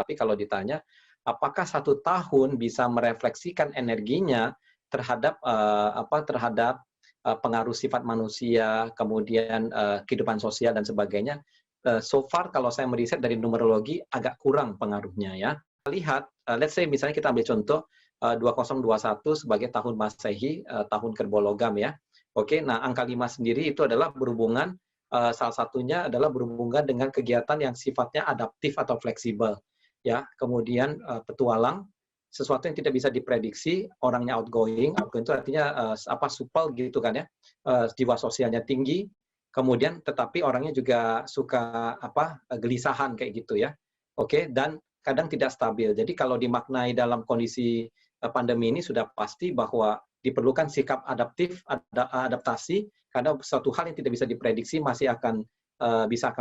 Tapi kalau ditanya, apakah 1 tahun bisa merefleksikan energinya terhadap pengaruh sifat manusia, kemudian kehidupan sosial dan sebagainya, so far kalau saya meriset dari numerologi agak kurang pengaruhnya ya. Lihat, let's say misalnya kita ambil contoh 2021 sebagai tahun Masehi, tahun kerbau logam ya. Oke, nah angka 5 sendiri itu adalah berhubungan, salah satunya adalah berhubungan dengan kegiatan yang sifatnya adaptif atau fleksibel ya. Kemudian petualang, sesuatu yang tidak bisa diprediksi, orangnya outgoing itu artinya supel gitu kan ya, jiwa sosialnya tinggi, kemudian tetapi orangnya juga suka gelisahan kayak gitu ya. Oke, dan kadang tidak stabil. Jadi kalau dimaknai dalam kondisi pandemi ini sudah pasti bahwa diperlukan sikap adaptasi karena suatu hal yang tidak bisa diprediksi masih akan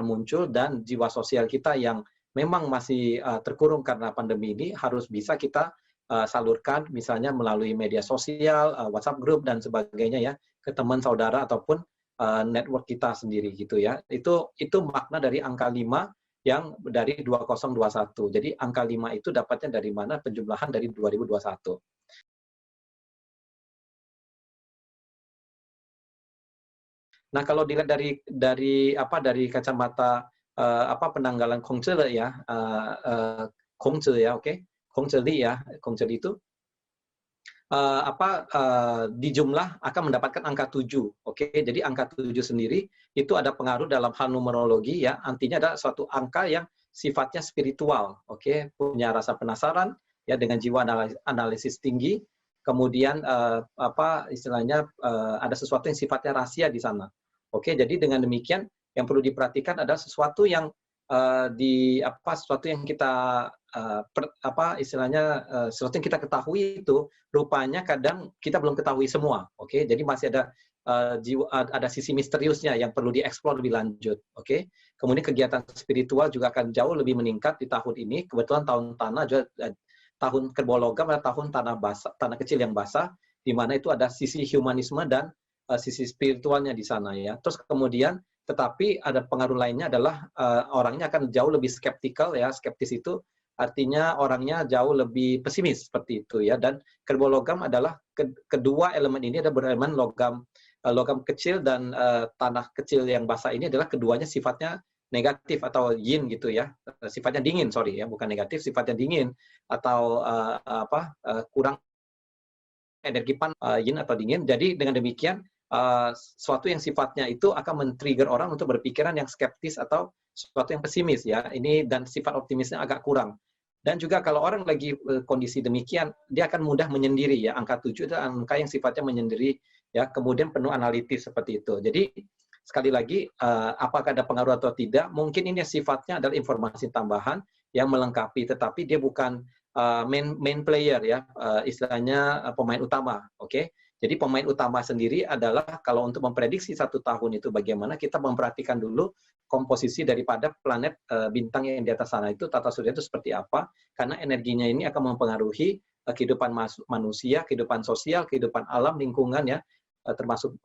muncul, dan jiwa sosial kita yang memang masih terkurung karena pandemi ini harus bisa kita salurkan misalnya melalui media sosial, WhatsApp group dan sebagainya ya, ke teman saudara ataupun network kita sendiri gitu ya. Itu makna dari angka 5 yang dari 2021. Jadi angka 5 itu dapatnya dari mana? Penjumlahan dari 2021. Nah, kalau dilihat dari kacamata penanggalan Kongzi ya, Kongzi ya, oke, Kongzi ya, Kongzi itu di jumlah akan mendapatkan angka 7. Oke, jadi angka 7 sendiri itu ada pengaruh dalam hal numerologi ya, artinya ada suatu angka yang sifatnya spiritual. Oke, punya rasa penasaran ya, dengan jiwa analisis tinggi. Kemudian istilahnya ada sesuatu yang sifatnya rahasia di sana. Oke, jadi dengan demikian yang perlu diperhatikan adalah sesuatu yang sesuatu yang kita sesuatu yang kita ketahui itu rupanya kadang kita belum ketahui semua. Oke, jadi masih ada sisi misteriusnya yang perlu dieksplor lebih lanjut. Oke, kemudian kegiatan spiritual juga akan jauh lebih meningkat di tahun ini. Kebetulan tahun tanah juga tahun kerbau logam adalah tahun tanah kecil yang basah, di mana itu ada sisi humanisme dan sisi spiritualnya di sana ya. Terus kemudian tetapi ada pengaruh lainnya adalah orangnya akan jauh lebih skeptikal ya. Skeptis itu artinya orangnya jauh lebih pesimis seperti itu ya. Dan kerbau logam adalah kedua elemen ini ada berelemen logam kecil dan tanah kecil yang basah ini adalah keduanya sifatnya negatif atau yin gitu ya. Sifatnya dingin, sorry ya, bukan negatif, sifatnya dingin atau kurang energi yin atau dingin. Jadi dengan demikian sesuatu yang sifatnya itu akan men-trigger orang untuk berpikiran yang skeptis atau sesuatu yang pesimis ya. Ini dan sifat optimisnya agak kurang. Dan juga kalau orang lagi kondisi demikian, dia akan mudah menyendiri ya. Angka 7 itu angka yang sifatnya menyendiri ya, kemudian penuh analitis seperti itu. Jadi sekali lagi apakah ada pengaruh atau tidak? Mungkin ini sifatnya adalah informasi tambahan yang melengkapi, tetapi dia bukan main player ya, istilahnya pemain utama. Oke. Jadi pemain utama sendiri adalah kalau untuk memprediksi 1 tahun itu bagaimana, kita memperhatikan dulu komposisi daripada planet bintang yang di atas sana itu, tata surya itu seperti apa, karena energinya ini akan mempengaruhi kehidupan manusia, kehidupan sosial, kehidupan alam, lingkungan ya, termasuk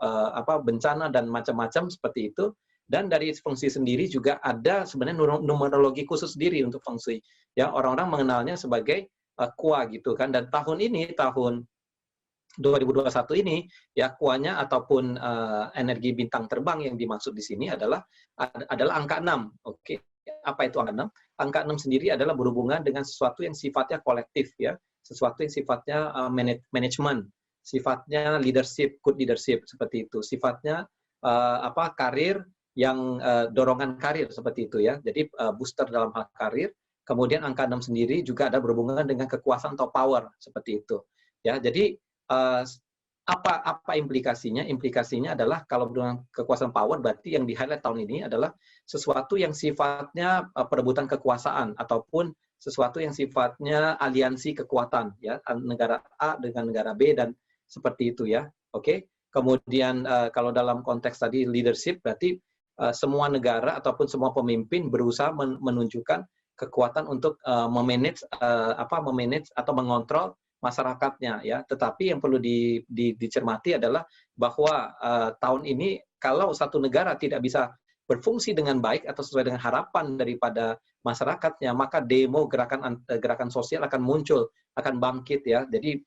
bencana dan macam-macam seperti itu. Dan dari feng shui sendiri juga ada sebenarnya numerologi khusus sendiri untuk feng shui. Ya, orang-orang mengenalnya sebagai Kua gitu kan. Dan tahun ini, tahun 2021 ini ya, kuanya ataupun energi bintang terbang yang dimaksud di sini adalah angka 6. Oke. Apa itu angka 6? Angka 6 sendiri adalah berhubungan dengan sesuatu yang sifatnya kolektif ya, sesuatu yang sifatnya manajemen, sifatnya leadership, good leadership seperti itu. Sifatnya karir yang dorongan karir seperti itu ya. Jadi booster dalam hal karir. Kemudian angka 6 sendiri juga ada berhubungan dengan kekuasaan atau power seperti itu. Ya, jadi apa implikasinya? Implikasinya adalah kalau dengan kekuasaan power, berarti yang di-highlight tahun ini adalah sesuatu yang sifatnya perebutan kekuasaan ataupun sesuatu yang sifatnya aliansi kekuatan ya, negara A dengan negara B dan seperti itu ya. Oke. Kemudian kalau dalam konteks tadi leadership, berarti semua negara ataupun semua pemimpin berusaha menunjukkan kekuatan untuk memanage atau mengontrol masyarakatnya ya. Tetapi yang perlu dicermati adalah bahwa tahun ini kalau satu negara tidak bisa berfungsi dengan baik atau sesuai dengan harapan daripada masyarakatnya, maka demo gerakan sosial akan muncul, akan bangkit ya. Jadi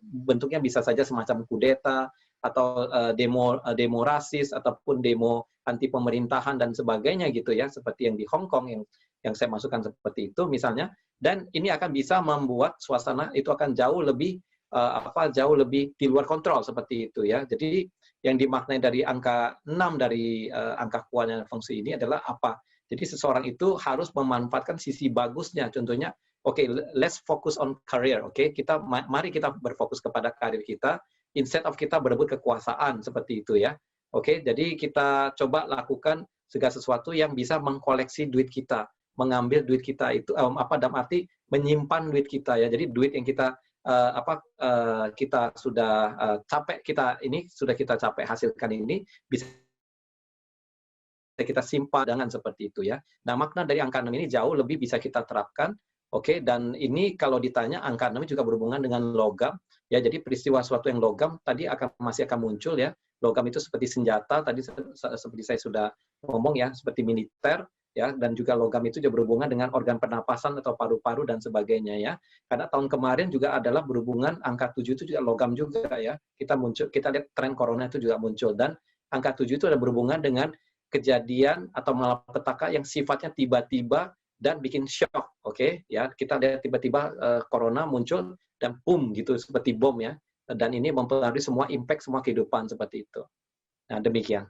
bentuknya bisa saja semacam kudeta atau demo rasis ataupun demo anti pemerintahan dan sebagainya gitu ya, seperti yang di Hong Kong yang saya masukkan seperti itu misalnya. Dan ini akan bisa membuat suasana itu akan jauh lebih jauh lebih di luar kontrol seperti itu ya. Jadi yang dimaknai dari angka 6 dari angka kuannya fungsi ini adalah apa? Jadi seseorang itu harus memanfaatkan sisi bagusnya. Contohnya, let's focus on career. Mari kita berfokus kepada karir kita instead of kita berebut kekuasaan seperti itu ya. Jadi kita coba lakukan segala sesuatu yang bisa mengkoleksi duit kita, mengambil duit kita itu dalam arti menyimpan duit kita ya. Jadi duit yang kita kita sudah capek, sudah kita capek hasilkan ini bisa kita simpan dengan seperti itu ya. Nah, makna dari angka 6 ini jauh lebih bisa kita terapkan. Dan ini kalau ditanya angka 6 juga berhubungan dengan logam ya. Jadi peristiwa suatu yang logam tadi masih akan muncul ya. Logam itu seperti senjata, tadi seperti saya sudah ngomong ya, seperti militer ya, dan juga logam itu juga berhubungan dengan organ pernapasan atau paru-paru dan sebagainya ya. Karena tahun kemarin juga adalah berhubungan angka 7 itu juga logam juga ya. Kita lihat tren corona itu juga muncul, dan angka 7 itu ada berhubungan dengan kejadian atau malapetaka yang sifatnya tiba-tiba dan bikin shock, ya. Kita lihat tiba-tiba corona muncul dan boom gitu seperti bom ya. Dan ini mempengaruhi semua impact semua kehidupan seperti itu. Nah, demikian.